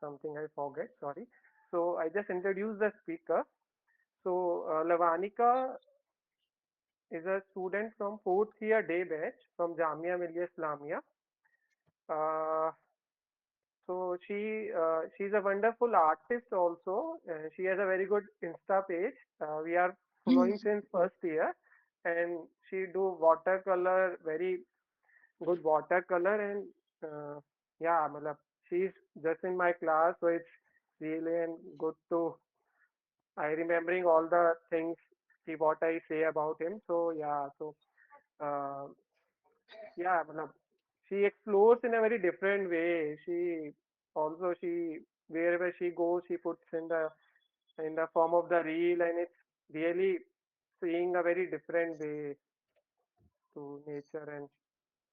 something I forget. Sorry. So I just introduced the speaker. So Lavanika is a student from fourth year day batch from Jamia Millia Islamia. Uh, so she's a wonderful artist also. She has a very good Insta page. We are following since first year, and she do watercolor, very good watercolor, and yeah, matlab, she's just in my class, so it's really and good to I remembering all the things what I say about him. So yeah, so uh, yeah, matlab, she explores in a very different way. She wherever she goes, she puts in the form of the reel, and it's really seeing a very different way to nature and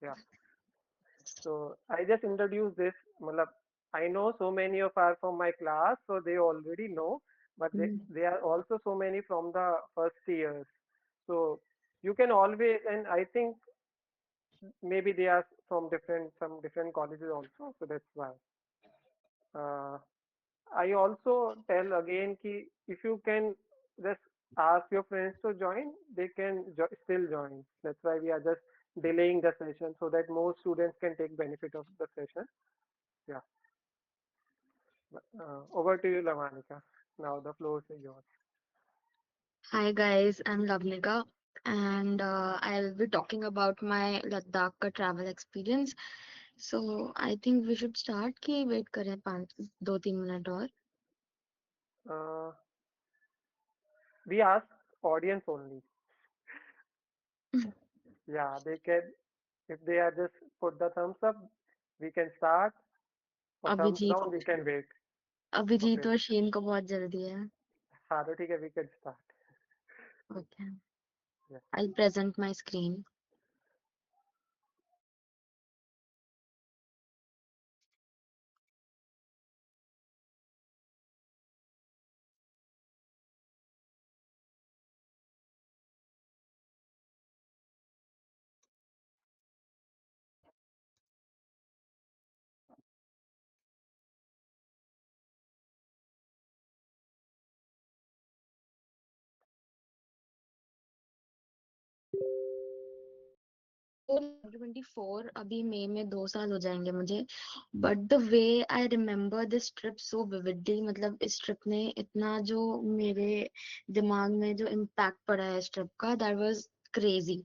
yeah. So I just introduced this. Matlab, I know so many of are from my class, so they already know, but they are also so many from the first years. So you can always, and I think maybe they are from some different colleges also, so that's why. Uh, I also tell again ki if you can just ask your friends to join, they can still join. That's why we are just delaying the session so that more students can take benefit of the session. Yeah. Over to you, Lavanika. Now the floor is yours. Hi guys, I'm Lavnika and I'll be talking about my Ladakh ka travel experience. So I think we should start कि wait करें 2-3 minute और. Uh, we ask audience only. Yeah, they can, if they are just put the thumbs up, we can start. For thumbs Abhijit down, we can wait. Abhijit Okay. और शीन को बहुत जल्दी है. हाँ तो ठीक है, we can start. Okay, Yeah. I'll present my screen. So 2024 अभी मई में 2 साल हो जाएंगे मुझे. But the way I remember this trip so vividly, मतलब इस ट्रिप ने इतना जो मेरे दिमाग में जो इम्पैक्ट पड़ा है इस ट्रिप का, that was crazy.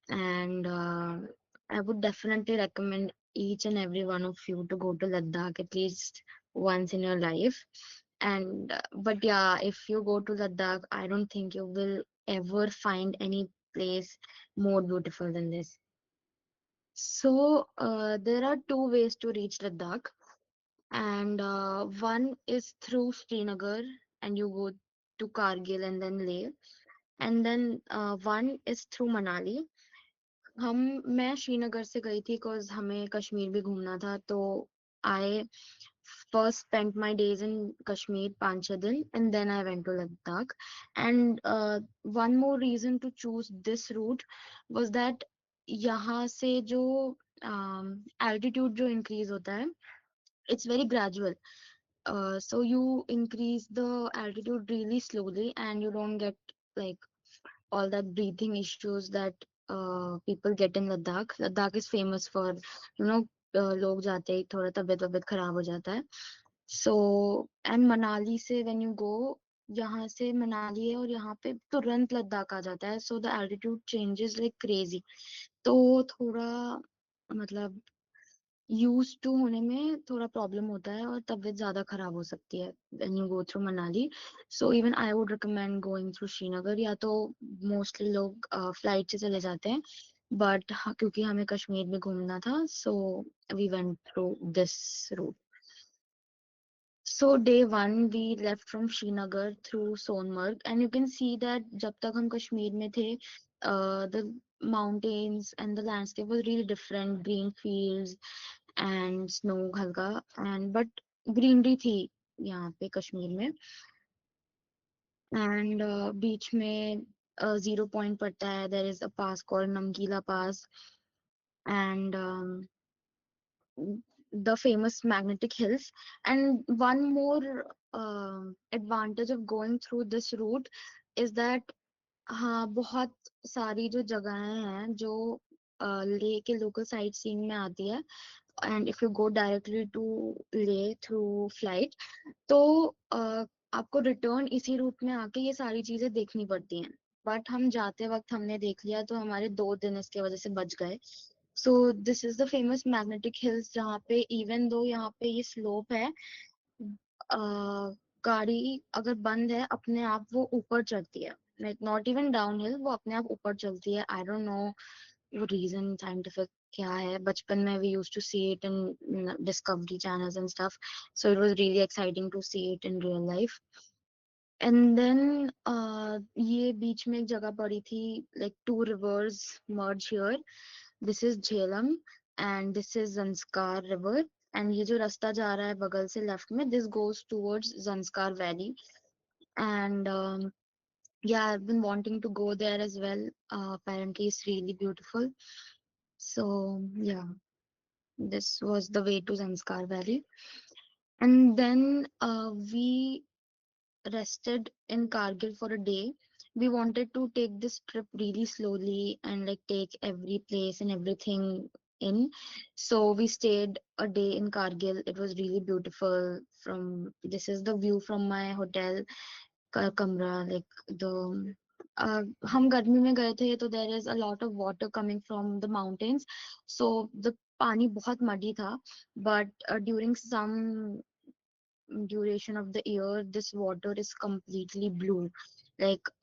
And I would definitely recommend each and every one of you to go to Ladakh at least once in your life. And but yeah, if you go to Ladakh, I don't think you will ever find any place more beautiful than this. So there are two ways to reach Ladakh, and one is through Srinagar, and you go to Kargil and then Leh, and then one is through Manali. हम मैं श्रीनगर से गई थी because हमें कश्मीर भी घूमना था, तो आई first spent my days in Kashmir 5-6 दिन, and then I went to Ladakh. And one more reason to choose this route was that यहाँ से जो altitude जो increase होता है, it's very gradual. So you increase the altitude really slowly and you don't get like all that breathing issues that people get in Ladakh. Ladakh is famous for, you know, लोग जाते ही थोड़ा तबीयत वबीयत खराब हो जाता है. सो एंड मनाली से when you go, यहाँ से मनाली है और यहाँ पे तुरंत लद्दाख आ जाता है, so the altitude changes like crazy. तो थोड़ा मतलब यूज टू होने में थोड़ा प्रॉब्लम होता है और तबीयत ज्यादा खराब हो सकती है when you go through Manali. So even I would recommend going through Srinagar, या तो मोस्टली लोग फ्लाइट से चले जाते हैं, बट क्योंकि हमें कश्मीर में घूमना था, so we went through this route. So day one we left from Srinagar through Sonmarg, and you can see that जब तक हम कश्मीर में थे, the mountains and the landscape was really different, green fields and snow हल्का, and but greenery थी यहाँ पे कश्मीर में. And बीच में zero point पड़ता है, there is a pass called Namgila Pass. And the famous magnetic hills. And one more advantage of going through this route is that हाँ बहुत सारी जो जगहें हैं जो लेह के लोकल साइट सीइंग में आती है, and if you go directly to Leh through flight, तो आपको रिटर्न इसी रूट में आके ये सारी चीजें देखनी पड़ती हैं। बट हम जाते वक्त हमने देख लिया तो हमारे 2 दिन इसके वजह से बच गए। So this is the famous magnetic hills, जहाँ पे इवन दो यहाँ पे ये स्लोप है, अ, गाड़ी अगर बंद है अपने आप वो ऊपर चढ़ती है, like not even downhill, वो अपने आप ऊपर चलती है। आई डोंट नो वो रीजन साइंटिफिक क्या है। बचपन में we used to see it in Discovery channels and stuff, so it was really exciting to see it in real life. And then ये बीच में एक जगह पड़ी थी, like 2 rivers merge here. This is Jhelum and this is Zanskar river. And ये जो रास्ता जा रहा है बगल से लेफ्ट में, this goes towards Zanskar valley. And yeah, I've been wanting to go there as well. Apparently it's really beautiful. So yeah, this was the way to Zanskar Valley. And then we rested in Kargil for a day. We wanted to take this trip really slowly and like take every place and everything in. So we stayed a day in Kargil. It was really beautiful. From this is the view from my hotel का कमरा, like the हम गर्मी में गए थे तो there is a lot of water coming from the mountains, so the पानी बहुत muddy था, but during some duration of the year this water is completely blue, like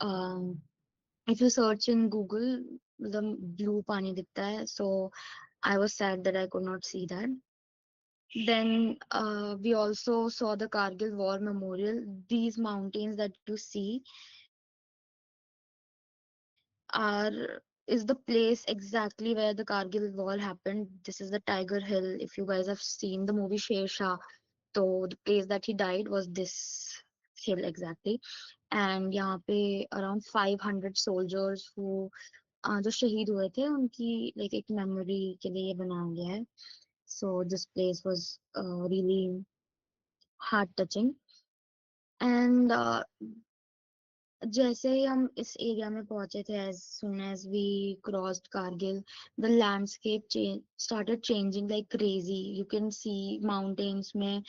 if you search in Google the blue पानी दिखता है, so I was sad that I could not see that. Then we also saw the Kargil War Memorial. These mountains that you see are is the place exactly where the Kargil war happened. This is the Tiger Hill. If you guys have seen the movie Sher Shah, so the place that he died was this hill exactly. And यहाँ पे around 500 soldiers who जो शहीद हुए थे उनकी like एक memory के लिए ये बनाया गया है. So this place was really heart touching. And जैसे ही हम इस एरिया में पहुंचे थे, as soon as we crossed Kargil, the landscape started changing like crazy. You can see mountains में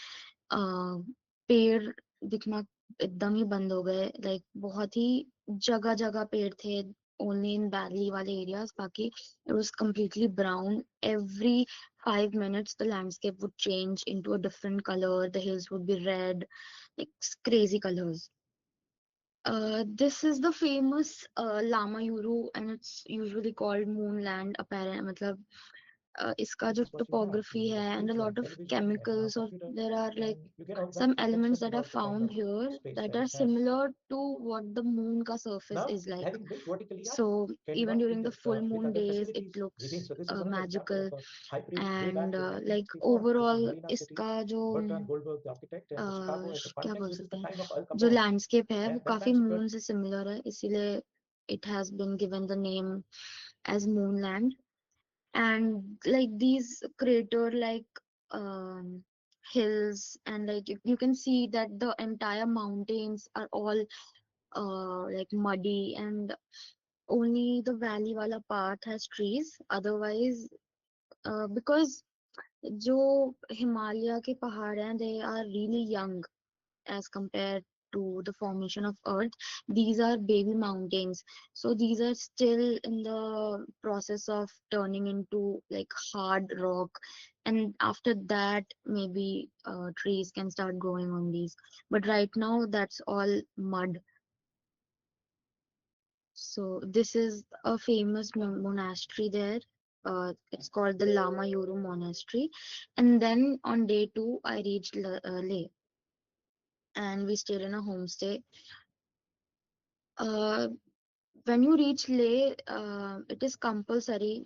पेड़ दिखना एकदम ही बंद हो गए, like बहुत ही जगह जगह पेड़ थे, only in valley वाले areas, बाकी it was completely brown. Every 5 minutes the landscape would change into a different color. The hills would be red, like crazy colors. This is the famous Lama Yuru, and it's usually called Moonland. Apparent, मतलब इसका जो topography है and a lot of chemicals, or there are like some elements that are found here that are similar to what the moon ka surface is like. So even during the full moon days, it looks magical. And like overall, इसका जो क्या बोल सकते हैं, जो landscape है वो काफी मून से सिमिलर है, इसीलिए it has been given the name as Moonland. And like these crater like hills, and like you can see that the entire mountains are all like muddy, and only the valley wala part has trees. Otherwise because जो हिमालय के पहाड़ हैं they are really young as compared to the formation of earth. These are baby mountains, so these are still in the process of turning into like hard rock, and after that maybe trees can start growing on these, but right now that's all mud. So this is a famous monastery there. It's called the Lama Yuru Monastery. And then on day 2 I reached Leh, and we stayed in a homestay. uh, when you reach Leh, it is compulsory.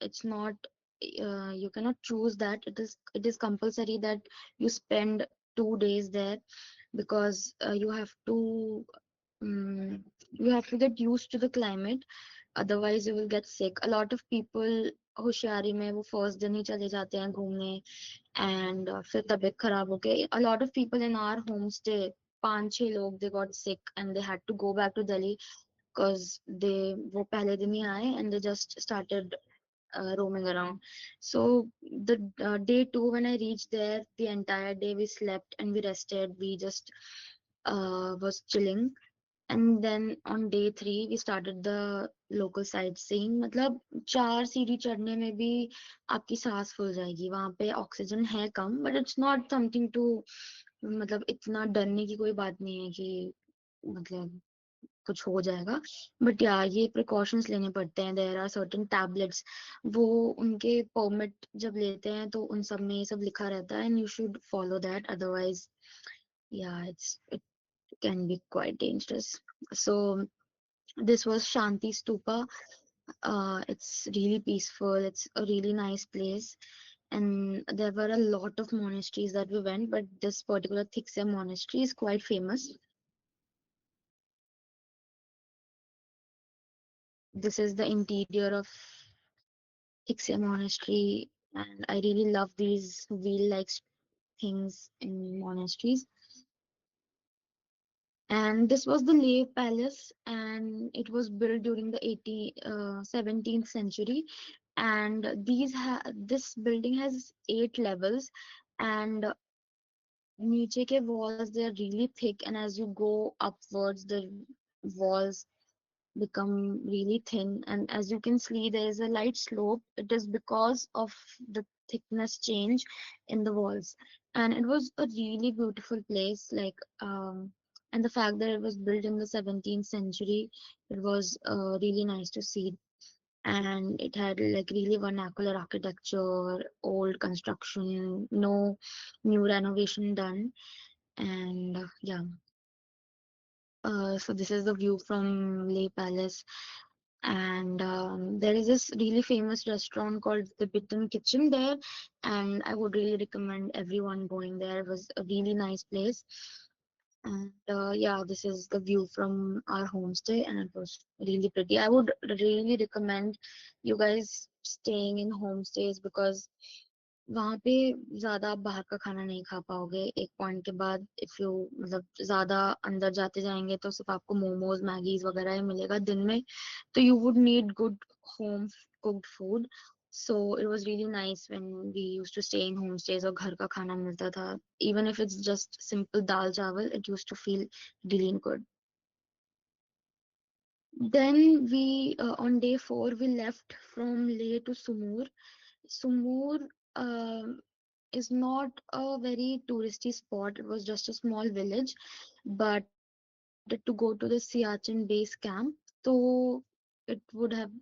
It's not, you cannot choose that. It is compulsory that you spend 2 days there, because you have to get used to the climate. Otherwise, you will get sick. A lot of people होशियारी में वो first दिन ही चले जाते हैं घूमने, and फिर तबीयत खराब हो गई। A lot of people in our home stay, 5-6 लोग, they got sick and they had to go back to Delhi, because they वो पहले दिन ही आए and they just started roaming around. So the day two, when I reached there, the entire day we slept and we rested. We just was chilling. And then on day three, we started the local sightseeing. मतलब 4 सीढ़ी चढ़ने में भी आपकी सांस फूल जाएगी। वहां पे ऑक्सीजन है कम, but it's not something to, मतलब इतना डरने की कोई बात नहीं है कि मतलब कुछ हो जाएगा। बट या ये प्रिकॉशंस लेने पड़ते हैं। देयर आर सर्टेन टैबलेट्स, वो उनके परमिट जब लेते हैं तो उन सब में ये सब लिखा रहता है, and you should follow that, otherwise या it can be quite dangerous. So this was Shanti Stupa. It's really peaceful. It's a really nice place. And there were a lot of monasteries that we went, but this particular Thiksya monastery is quite famous. This is the interior of Thiksya monastery, and I really love these wheel-like things in monasteries. And this was the Leh Palace, and it was built during the 17th century. And this building has 8 levels, and नीचे के walls, they are really thick, and as you go upwards, the walls become really thin, and as you can see, there is a light slope. It is because of the thickness change in the walls, and it was a really beautiful place, like and the fact that it was built in the 17th century, it was really nice to see. And it had like really vernacular architecture, old construction, no new renovation done. And yeah, so this is the view from Leh Palace. And there is this really famous restaurant called the Bitan Kitchen there, and I would really recommend everyone going there. It was a really nice place. And yeah, this is the view from our homestay, and it was really pretty. I would really recommend you guys staying in homestays, because वहां पे ज्यादा आप बाहर का खाना नहीं खा पाओगे एक पॉइंट के बाद। इफ यू मतलब ज्यादा अंदर जाते जाएंगे तो सिर्फ आपको मोमोज मैगीज वगैरह ही मिलेगा दिन में, तो you would need good home cooked food. So it was really nice when we used to stay in homestays और घर का खाना मिलता था, even if it's just simple dal chawal, it used to feel really good. Then we on day four we left from Leh to Sumur. Sumur is not a very touristy spot. It was just a small village, but we wanted to go to the Siachen base camp, so it would have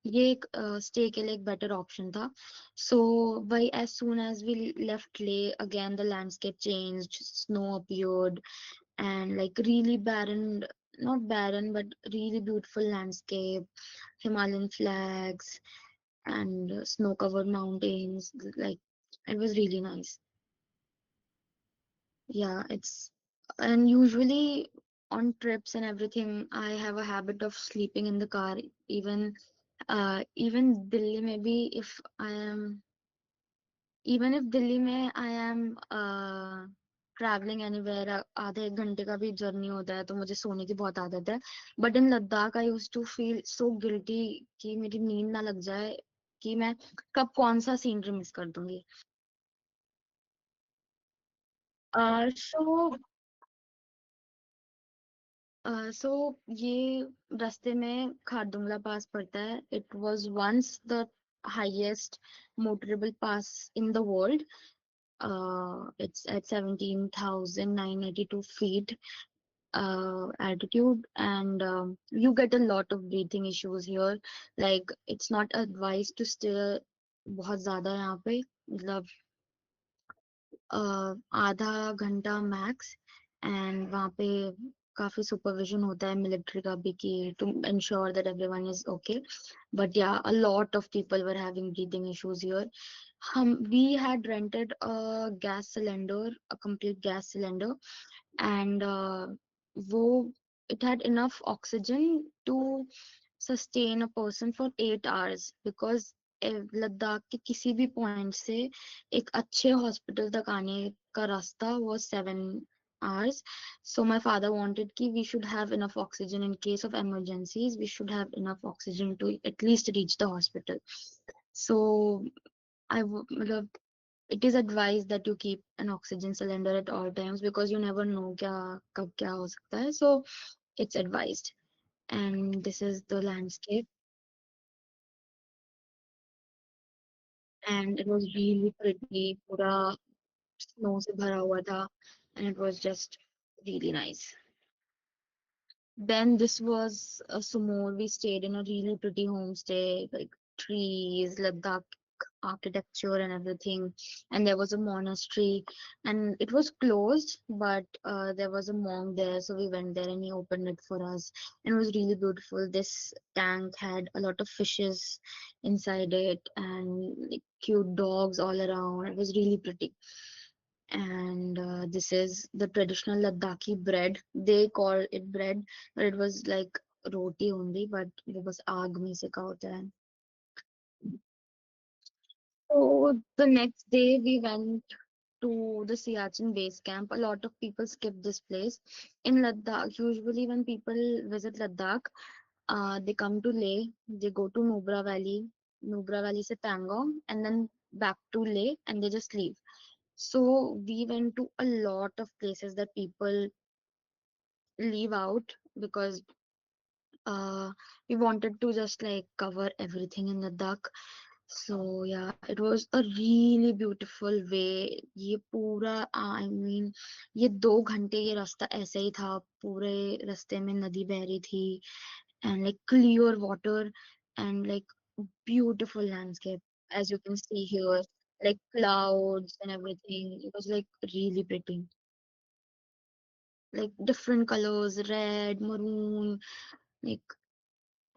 ये एक stay के लिए एक better option था. So by as soon as we left Leh, again the landscape changed, snow appeared, and like really barren, not barren, but really beautiful landscape, Himalayan flags, and snow-covered mountains. Like it was really nice. Yeah, it's and usually on trips and everything, I have a habit of sleeping in the car. Even Delhi maybe if I am even if Delhi में I am traveling anywhere, आधे एक घंटे का भी journey होता है तो मुझे सोने की बहुत आदत है। But in Ladakh I used to feel so guilty कि मेरी नींद ना लग जाए, कि मैं कब कौन सा सीनरी मिस कर दूंगी। सो सो ये रास्ते में खारदुंगला पास पड़ता है। It was once the highest motorable pass in the world. It's at 17,982 feet altitude, and you get a lot of breathing issues here. Like it's not advised to stay बहुत ज्यादा यहाँ पे, मतलब आधा घंटा मैक्स। एंड वहाँ पे काफी सुपरविजन होता है मिलिट्री का भी कि to ensure that everyone is okay. But yeah, a lot of people were having breathing issues here. We had rented a gas cylinder, a complete gas cylinder, and वो it had enough oxygen to sustain a person for 8 hours, because Ladakh के किसी भी point से एक अच्छे hospital तक आने का रास्ता was 7 hours. So my father wanted कि we should have enough oxygen in case of emergencies. We should have enough oxygen to at least reach the hospital. So मतलब it is advised that you keep an oxygen cylinder at all times because you never know क्या कब क्या हो सकता है. So it's advised. And this is the landscape, and it was really pretty. पूरा snow से भरा हुआ था, and it was just really nice. Then this was a Sumor. We stayed in a really pretty homestay, like trees, Ladakh architecture and everything. And there was a monastery, and it was closed, but there was a monk there, so we went there and he opened it for us. And it was really beautiful. This tank had a lot of fishes inside it and like cute dogs all around. It was really pretty. And this is the traditional Ladakhi bread. They call it bread, but it was like roti only, but it was aag mein seka hota hai. So the next day we went to the Siachen base camp. A lot of people skip this place. In Ladakh, usually when people visit Ladakh, they come to Leh, they go to Nubra Valley se Pangong, and then back to Leh, and they just leave. So we went to a lot of places that people leave out because uh, we wanted to just like cover everything in Ladakh. So yeah, it was a really beautiful way. ये पूरा I mean ये 2 घंटे ये रास्ता ऐसे ही था. पूरे रास्ते में नदी बह रही थी and like clear water and like beautiful landscape as you can see here, like clouds and everything. It was like really pretty, like different colors, red, maroon, like.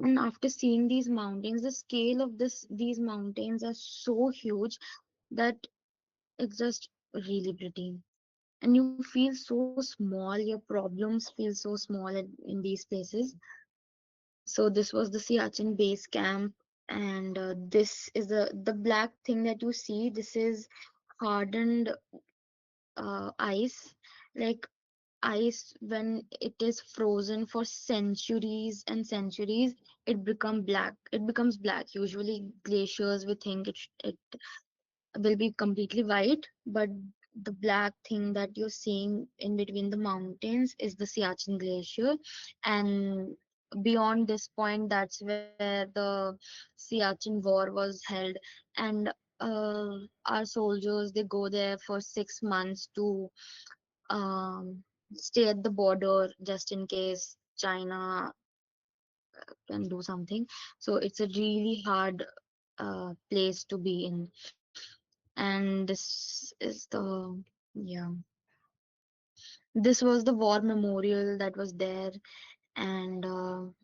And after seeing these mountains, the scale of these mountains are so huge that it's just really pretty. And you feel so small, your problems feel so small in these places. So this was the Siachen base camp, and this is the black thing that you see. This is hardened ice, like ice when it is frozen for centuries and centuries, it becomes black. Usually glaciers, we think it will be completely white, but the black thing that you're seeing in between the mountains is the Siachen glacier. And beyond this point, that's where the Siachen war was held. And our soldiers, they go there for 6 months to stay at the border just in case China can do something. So it's a really hard place to be in. And this is the, yeah, this was the war memorial that was there. And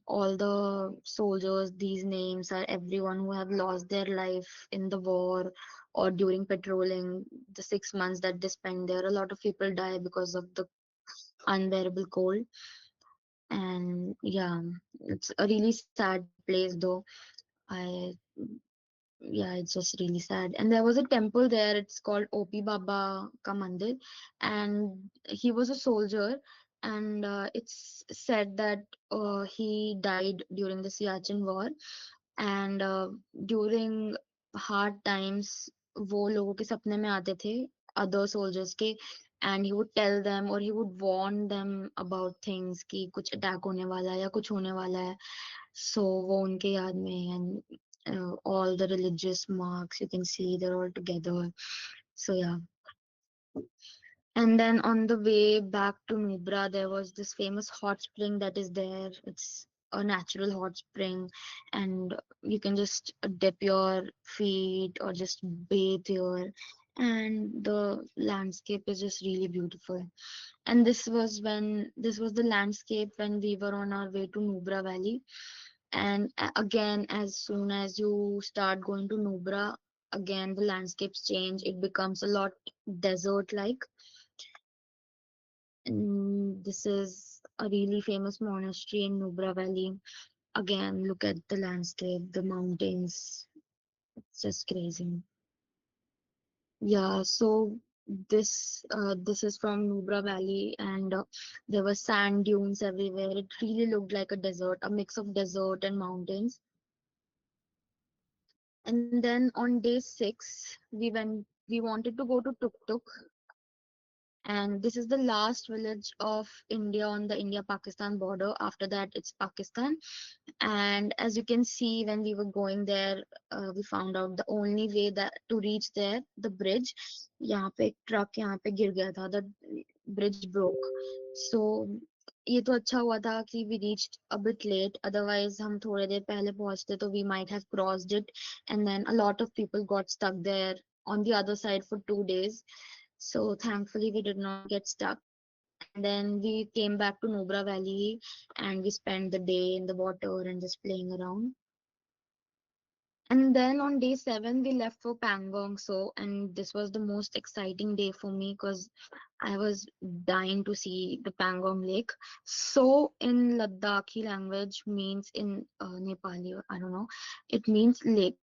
all the soldiers, these names are everyone who have lost their life in the war or during patrolling. The 6 months that they spend there, a lot of people die because of the unbearable cold. And yeah, it's a really sad place though. I Yeah, it's just really sad. And there was a temple there. It's called Opi Baba Ka Mandir, and he was a soldier. And it's said that he died during the Siachen War. And during hard times, वो लोगों के सपने में आते थे, other soldiers के, and he would tell them or he would warn them about things कि कुछ attack होने वाला है या कुछ होने वाला है. So वो उनके याद में, and all the religious marks you can see they're all together. So yeah. And then on the way back to Nubra, there was this famous hot spring that is there. It's a natural hot spring, and you can just dip your feet or just bathe here. And the landscape is just really beautiful. And this was the landscape when we were on our way to Nubra Valley. And again, as soon as you start going to Nubra, again the landscapes change. It becomes a lot desert like. And this is a really famous monastery in Nubra Valley. Again, look at the landscape, the mountains. It's just crazy. Yeah, so this is from Nubra Valley, and there were sand dunes everywhere. It really looked like a desert, a mix of desert and mountains. And then on day 6, we wanted to go to Tuk Tuk, and this is the last village of India on the India-Pakistan border. After that, it's Pakistan. And as you can see, when we were going there, we found out the only way that to reach there, the bridge. यहाँ पे एक truck यहाँ पे गिर गया था. The bridge broke. So ये तो अच्छा हुआ था कि we reached a bit late. Otherwise हम थोड़ी देर पहले पहुंचते तो we might have crossed it, and then a lot of people got stuck there on the other side for 2 days. So thankfully we did not get stuck. And then we came back to Nubra Valley, and we spent the day in the water and just playing around. And then on day 7, we left for Pangong. So, and this was the most exciting day for me because I was dying to see the Pangong Lake. So, in Ladakhi language, means in Nepali, I don't know, it means lake.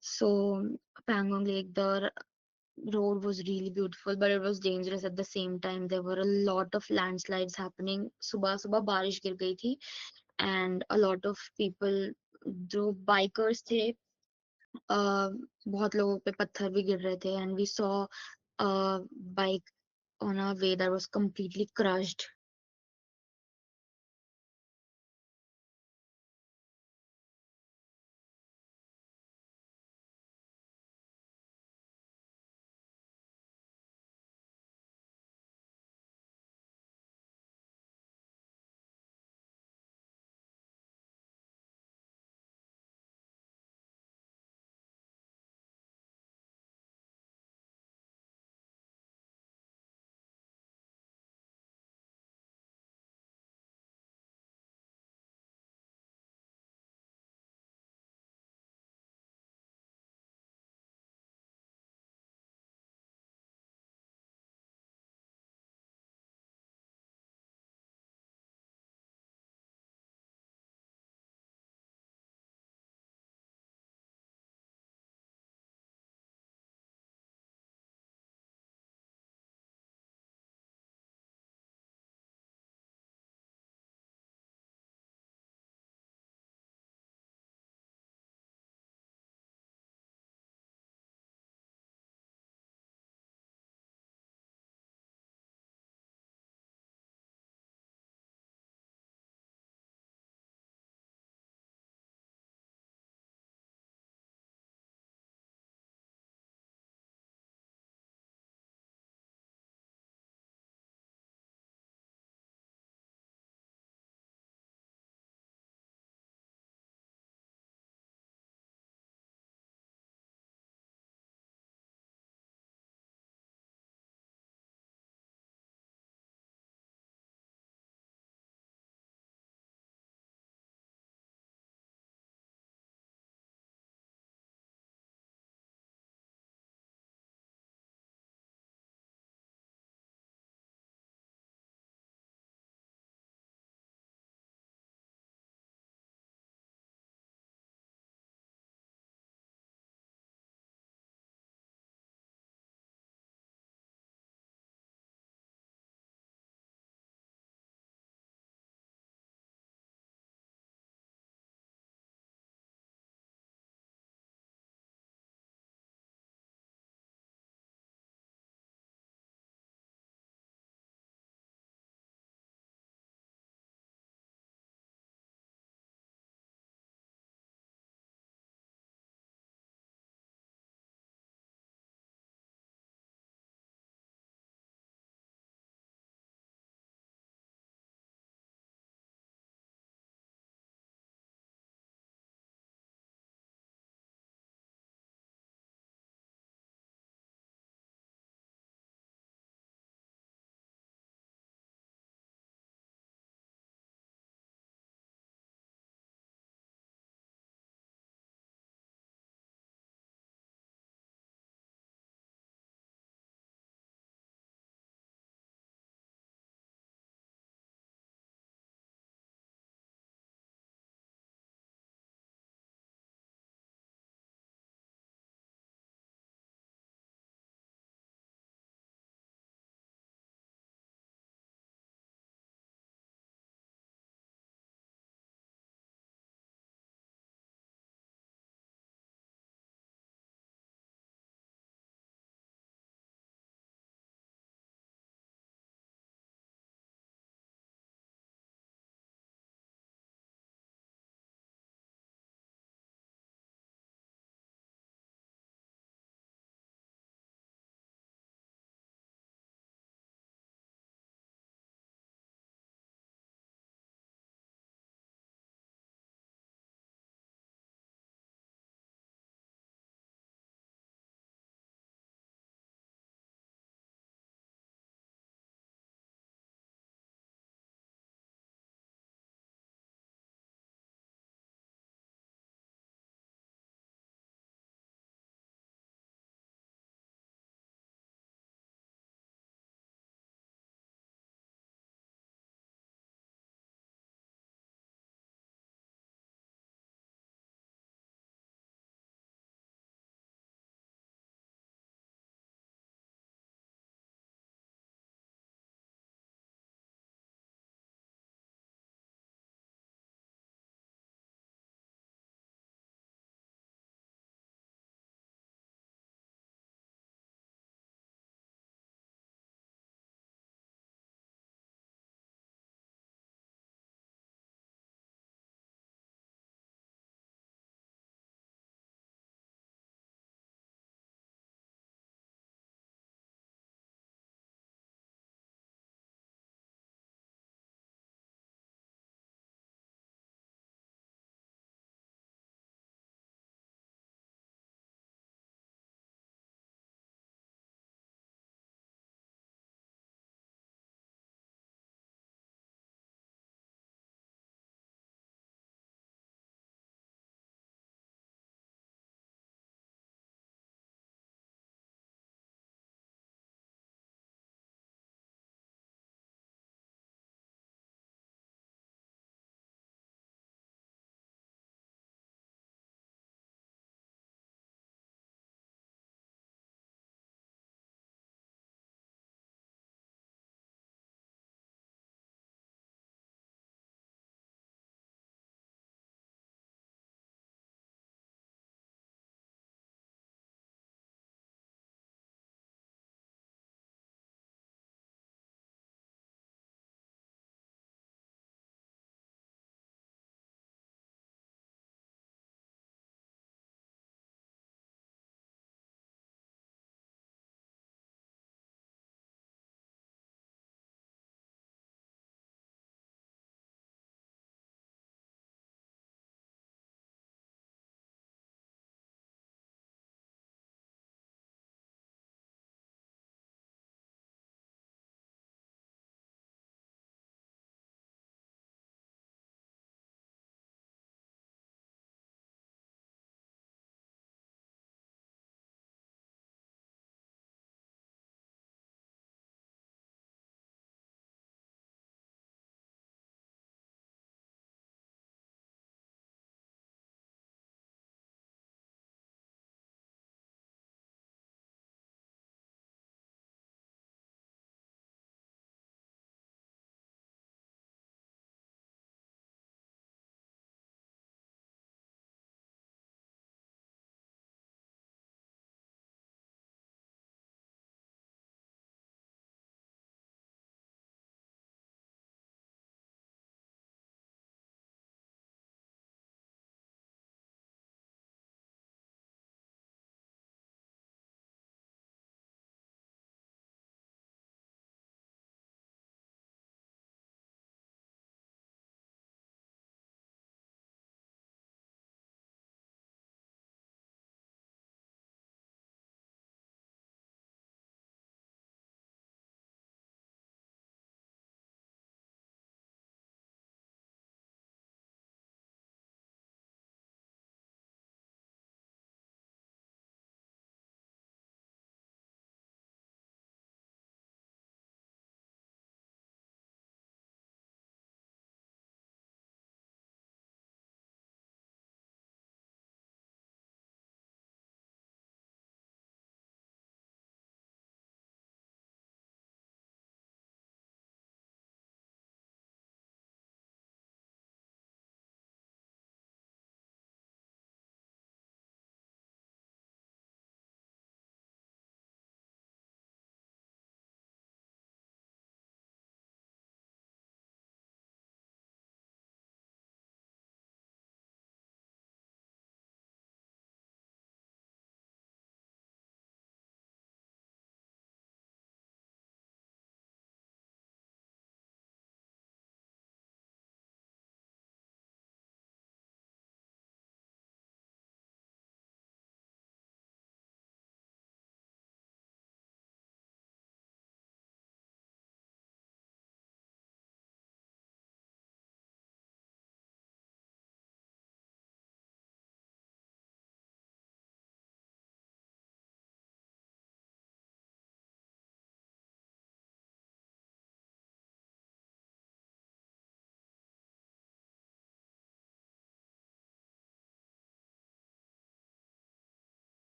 So, Pangong Lake, the road was really beautiful, but it was dangerous at the same time. There were a lot of landslides happening. सुबह सुबह बारिश गिर गई थी, and a lot of people जो bikers थे, बहुत लोगों पे पत्थर भी गिर रहे थे, and we saw a bike on our way that was completely crushed.